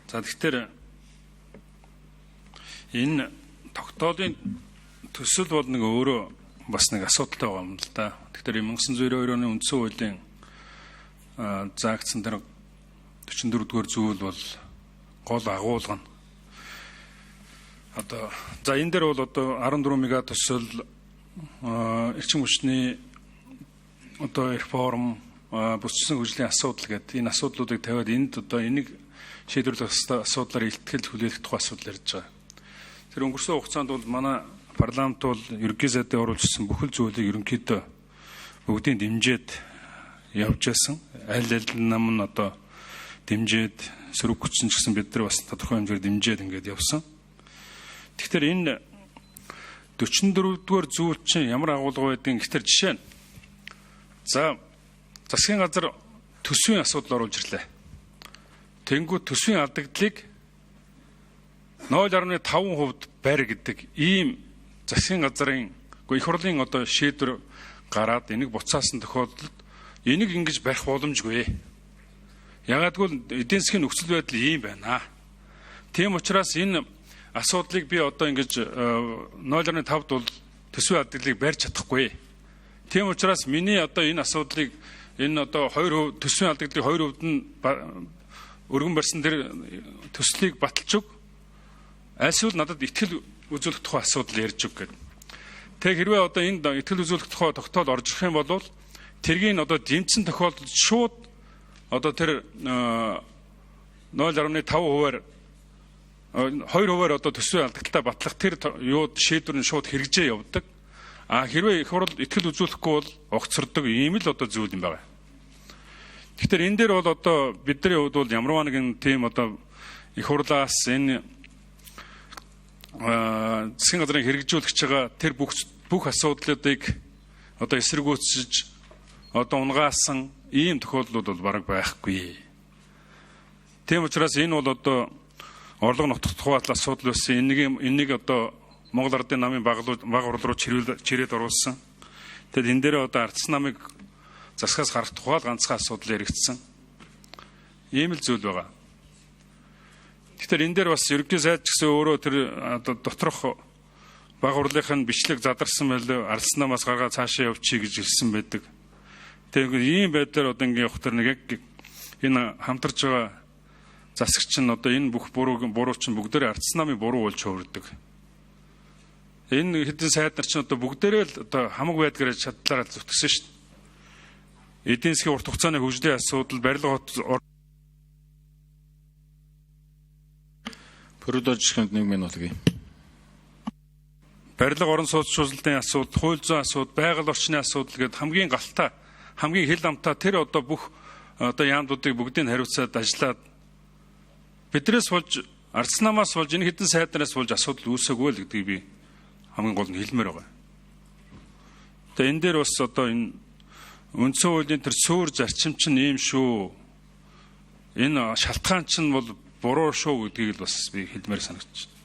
За тэгэхээр энэ тогтоолын төсөл бол нэг өөрөө бас нэг асуудалтай байгаа юм л да. Тэгэхээр 1992 оны үндсэн хуулийн заагдсан тэр 44-р зүйл бол гол агуулга нь. Одоо за энэ дээр бол одоо 14 мега төсөл эрчим хүчний одоо реформ бүсчсэн хөгжлийн асуудал гэдэг энэ асуудлуудыг тавиад энд одоо энийг шийдвэрлэх асуудлаар илтгэл хүлээх тухай асуудал ярьж байгаа. Тэр өнгөрсөн хугацаанд бол манай парламент бол ерөнхий сайдын оруулсан бүхэл зүйлийг ерөнхийдөө бүгдийг дэмжиж явж байсан. Аль нам нь одоо дэмжиж сөрөг хүчин ч гэсэн бид нар бас тодорхой хэмжээр дэмжиж ингээд явсан. Тэгэхээр энэ 44-р зүйл чинь ямар агуулга байдгийг гэхдээ жишээ нь за засгийн газар төсвийн асуудал оруулж ирлээ. Тэнгүү төсвийн алдагдлыг 0.5% байр гэдэг ийм засгийн газрын их хурлын одоо шийдвэр гараад энийг буцаасан тохиолдолд энийг ингэж барих боломжгүй. Ягагтгүй эдийн засгийн нөхцөл байдал ийм байна. Тийм учраас энэ асуудлыг би одоо ингэж 0.5 бол төсвийн алдагдлыг барьж чадахгүй. Тийм учраас миний одоо энэ асуудлыг энэ одоо 2% төсвийн алдагдлыг 2% нь өргөн барьсан тэр төслийг баталж өг. Альсвал надад итгэл үзүүлэх тухай асуудал ярьж өг гэдэг. Тэг хэрвээ одоо энд итгэл үзүүлэх тухай тогтоол орж ирэх юм бол тэргийн одоо дэмжсэн тохиолдолд шууд одоо тэр 0.5%-аар 2%-аар одоо төсвийн алдагталтаа батлах тэр юуд шийдвэр нь шууд хэрэгжээ явдаг. Хэрвээ их хурл итгэл үзүүлэхгүй бол огцордог ийм л одоо зүйл юм байна. Тэгэхээр энэ дээр бол одоо бидний хувьд бол ямарваа нэгэн тийм одоо их хурлаас энэ засгийн газрын хэрэгжүүлэгч байгаа тэр бүх асуудлуудыг одоо эсэргүүцэж одоо унгаасан ийм тохиолдлууд бол бараг байхгүй. Тийм учраас энэ бол одоо орлого нутгах тухай асуудал байсан. Энийг одоо Монгол Ардын намын баг урал руу чирээд оруулсан. Тэгэд энэ дээр одоо ардсан намыг засгаас гарах тухай ганцхан асуудал яригдсан. Ийм л зүйл байгаа. Тэгэхээр энэ дээр бас ерөнхий сайд ч гэсэн өөрөө тэр одоо доторх баг урлынхын бичлэг задарсан байлаа. Ардсан намаас гаргаад цаашаа явчих гэж хэлсэн байдаг. Тэгэхээр ийм байдлаар одоо ингэ явах тэр нэг яг энэ хамтарч байгаа засагч нь одоо энэ бүх буруу чинь бүгдээрээ ардсан намын буруу болж хувирдаг. Энэ хэдэн сайд нар чинь одоо бүгдээрээ л одоо хамаг байдгаар чадлаараа зүтгэсэн шүү дээ. Эдийн засгийн урт хугацааны хөгжлийн асуудал, барилга Бүрдөөжихэд 1 минут өгье. Барилга орон сууцчлалтын асуудал, хууль зүйн асуудал, байгаль орчны асуудал гэдэг хамгийн галтаа, хамгийн хил амтаа тэр одоо бүх одоо яамдуудыг бүгдийг хариуцаад ажиллаад бидрээс болж, ардсан намаас болж, энэ хэдэн сайднараас болж асуудал үүсээгүй л гэдгийг би хамгийн гол нь хэлмээр байгаа. Тэгээ энэ дээр бас одоо энэ үндсэн хуулийн тэр суур зарчим чинь ийм шүү. Энэ шалтгаан чинь бол буруу шүү гэдгийг л бас би хэлмээр санагдчих.